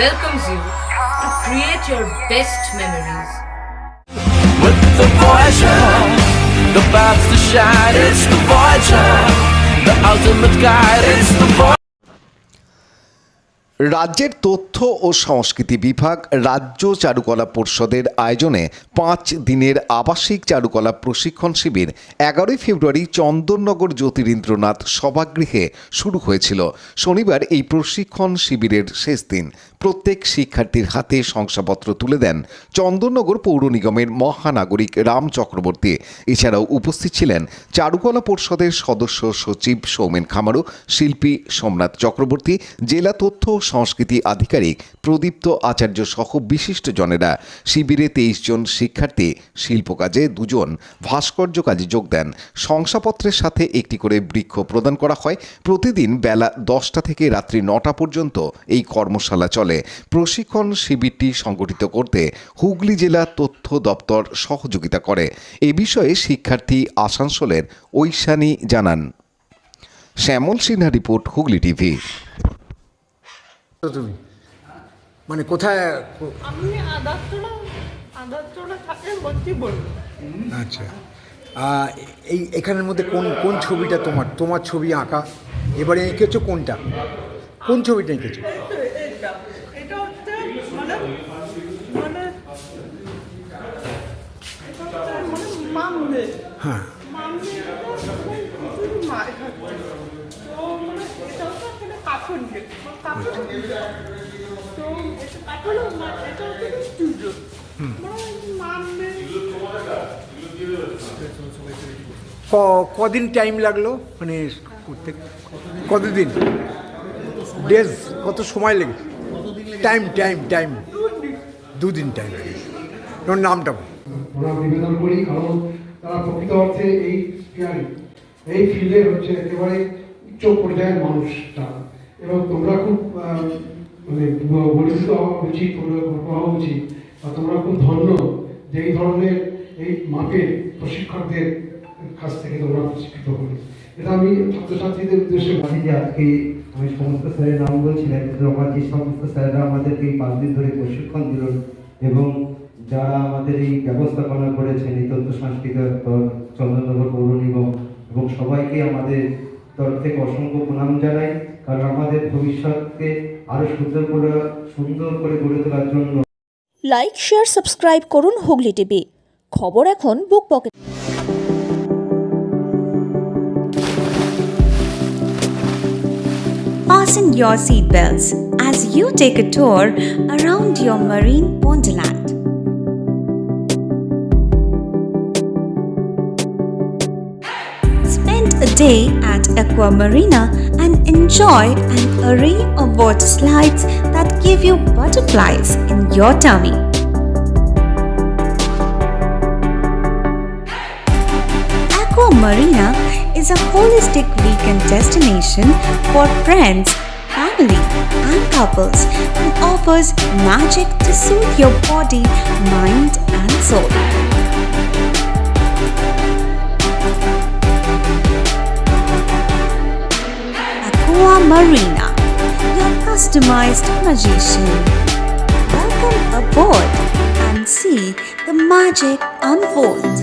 welcomes you to create your best memories. With the Voyager, the path to shine, it's the Voyager, the ultimate guide, it's the Voyager. রাজ্যের তথ্য ও সংস্কৃতি বিভাগ রাজ্য চারুকলা পর্ষদের আয়োজনে 5 দিনের আবাসিক চারুকলা প্রশিক্ষণ শিবির 11 ফেব্রুয়ারি চন্দননগর জ্যোতিরিন্দ্রনাথ সভাগৃহে শুরু হয়েছিল। শনিবার এই প্রশিক্ষণ শিবিরের শেষ দিন। প্রত্যেক শিক্ষার্থীর হাতে শংসাপত্র তুলে দেন চন্দননগর পৌর নিগমের মহানাগরিক রাম চক্রবর্তী। এছাড়াও উপস্থিত ছিলেন চারুকলা পর্ষদের সদস্য সচিব সৌমেন খামারু, শিল্পী সোমনাথ চক্রবর্তী, জেলা তথ্য সংস্কৃতি আধিকারিক প্রদীপ্ত আচার্য সহ বিশিষ্টজনেরা। শিবিরে 23 জন শিক্ষার্থী শিল্প কাজে, 2 জন ভাস্কর্য কাজে যোগ দেন। শংসাপত্রের সাথে একটি করে বৃক্ষ প্রদান করা হয়। প্রতিদিন বেলা 10টা থেকে রাত্রি 9টা পর্যন্ত এই কর্মশালা চলে। প্রশিক্ষণ শিবিরটি সংগঠিত করতে হুগলি জেলা তথ্য দপ্তর সহযোগিতা করে। এ বিষয়ে শিক্ষার্থী আসানসোলের ঐশানী জানান। শ্যামল সিনহা রিপোর্ট, হুগলি টিভি। তুমি মানে কোথায়? আমি আদারচোড়া থাকে বলছি বলবো। আচ্ছা, এখানের মধ্যে কোন ছবিটা তোমার ছবি আঁকা? এবারে এঁকেছো কোনটা? কোন ছবিটা এঁকেছো? এটা হচ্ছে মানে মানে মামদে। হ্যাঁ, মামদে মাছ খাচ্ছে। তো মানে এটা হচ্ছে একটা কাপড় দিয়ে কাপড়। তো এটা কাপড় মাছ, এটা হচ্ছে চুজো। মানে মামদে। কদিন টাইম লাগলো মানে করতে? কতদিন? ডেজ? কত সময় লেগেছে? টাইম 2 দিন টাইম লেগেছে। তোমার নামটা আমরা নিবেদন করি, কারণ তারা প্রকৃত অর্থে এই ফিল্ডে হচ্ছে একেবারে উচ্চ পর্যায়ের মানুষ তারা, এবং তোমরা খুব মানে গঠিত হওয়া উচিত, হওয়া উচিত, আর তোমরা খুব ধন্য যে এই ধরনের এই মাপের প্রশিক্ষকদের কাছ থেকে তোমরা প্রশিক্ষিত করি। এটা আমি ছাত্রছাত্রীদের উদ্দেশ্যে বলি যে আজকে আমি সমস্ত স্যারের নাম বলছিলাম, কিন্তু আমার যে সমস্ত স্যাররা আমাদেরকে এই 5 দিন ধরে প্রশিক্ষণ দিল এবং যারা আমাদের এই ব্যবস্থাপনা করেছেন, এই তথ্য সংস্কৃতি দপ্তর, চন্দননগর পৌর নিগম এবং সবাইকে আমাদের তরফ থেকে অসংখ্য প্রণাম জানাই। কারণ আমাদের ভবিষ্যৎকে আরো সুন্দর করে গড়ে তোলার জন্য। লাইক, শেয়ার, সাবস্ক্রাইব করুন হুগলি টিভি। খবর এখন বুক pocket. Fasten your seatbelts as you take a tour around your marine wonderland. Spend a day at Aqua Marina and enjoy an array of water slides that give you butterflies in your tummy. Aqua Marina is a holistic weekend destination for friends, family, and couples and offers magic to soothe your body, mind, and soul. Aqua Marina, your customized magician. Welcome aboard and see the magic unfold.